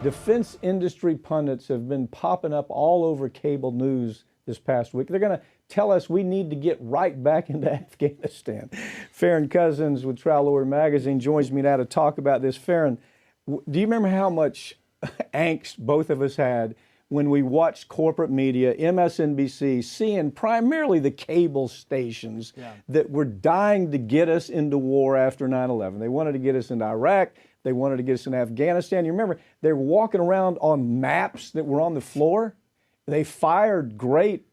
Defense industry pundits have been popping up all over cable news this past week. They're going to tell us we need to get right back into Afghanistan. Farron Cousins with Trial Lawyer Magazine joins me now to talk about this. Farron, do you remember how much angst both of us had when we watched corporate media, MSNBC, seeing primarily the cable stations that were dying to get us into war after 9/11? They wanted to get us into Iraq. They wanted to get us in Afghanistan. You remember, they were walking around on maps that were on the floor. They fired great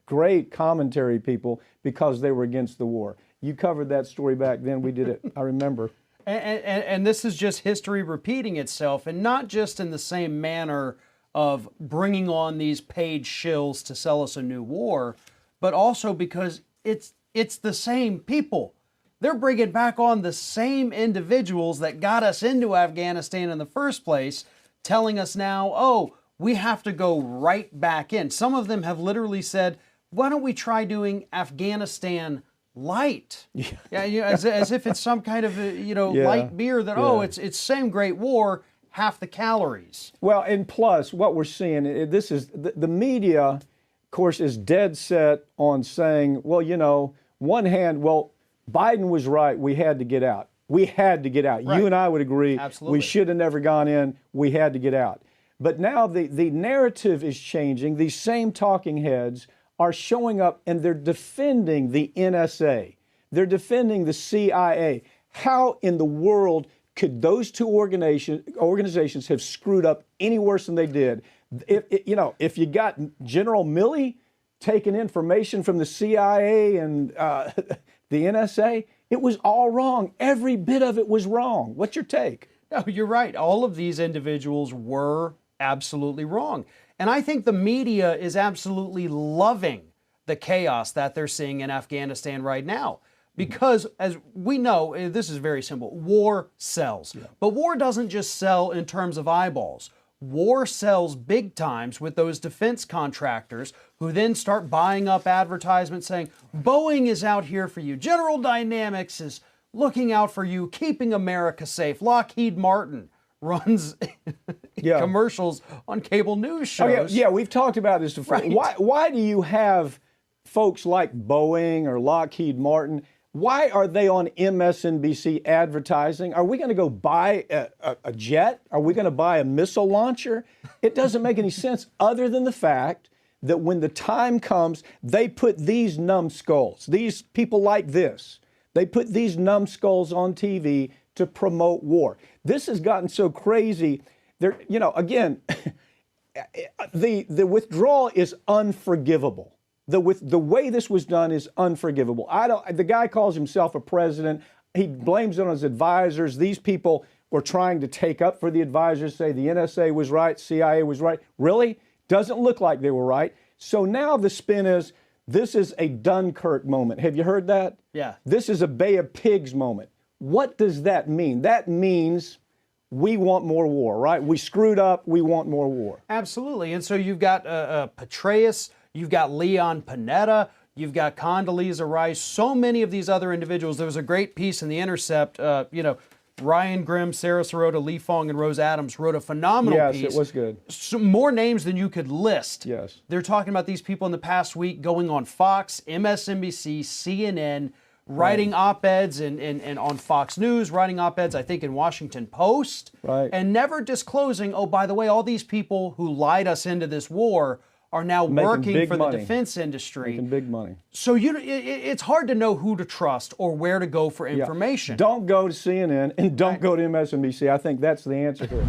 commentary people because they were against the war. You covered that story back then. We did it, I remember. And this is just history repeating itself, and not just in the same manner of bringing on these paid shills to sell us a new war, but also because it's the same people. They're bringing back on the same individuals that got us into Afghanistan in the first place, telling us now, oh, we have to go right back in. Some of them have literally said, why don't we try doing Afghanistan light? As if it's some kind of light beer that, oh, it's same great war, half the calories. Well, and plus what we're seeing, this is the media, of course, is dead set on saying, well, one hand, Biden was right. We had to get out. We had to get out. Right. You and I would agree. Absolutely. We should have never gone in. We had to get out. But now the narrative is changing. These same talking heads are showing up and they're defending the NSA. They're defending the CIA. How in the world could those two organizations have screwed up any worse than they did? If you got General Milley taking information from the CIA and the NSA, it was all wrong. Every bit of it was wrong. What's your take? No, you're right. All of these individuals were absolutely wrong. And I think the media is absolutely loving the chaos that they're seeing in Afghanistan right now. Because, as we know, this is very simple. War sells. Yeah. But war doesn't just sell in terms of eyeballs. War sells big times with those defense contractors who then start buying up advertisements saying, Boeing is out here for you. General Dynamics is looking out for you, keeping America safe. Lockheed Martin runs commercials on cable news shows. Yeah, we've talked about this before. Right. Why do you have folks like Boeing or Lockheed Martin? Why are they on MSNBC advertising? Are we going to go buy a jet? Are we going to buy a missile launcher? It doesn't make any sense other than the fact that when the time comes, they put these numbskulls, these people like this, they put these numbskulls on TV to promote war. This has gotten so crazy. Again, the withdrawal is unforgivable. The way this was done is unforgivable. The guy calls himself a president. He blames it on his advisors. These people were trying to take up for the advisors, say the NSA was right, CIA was right. Really? Doesn't look like they were right. So now the spin is, this is a Dunkirk moment. Have you heard that? Yeah. This is a Bay of Pigs moment. What does that mean? That means we want more war, right? We screwed up. We want more war. Absolutely. And so you've got Petraeus, you've got Leon Panetta, you've got Condoleezza Rice, so many of these other individuals. There was a great piece in The Intercept, Ryan Grimm, Sarah Sirota, Lee Fong, and Rose Adams wrote a phenomenal piece. Yes, it was good. More names than you could list. Yes. They're talking about these people in the past week going on Fox, MSNBC, CNN, writing op-eds and on Fox News, writing op-eds, I think, in Washington Post, and never disclosing, oh, by the way, all these people who lied us into this war are now working for the defense industry. Making big money. So it's hard to know who to trust or where to go for information. Don't go to CNN and don't go to MSNBC. I think that's the answer here.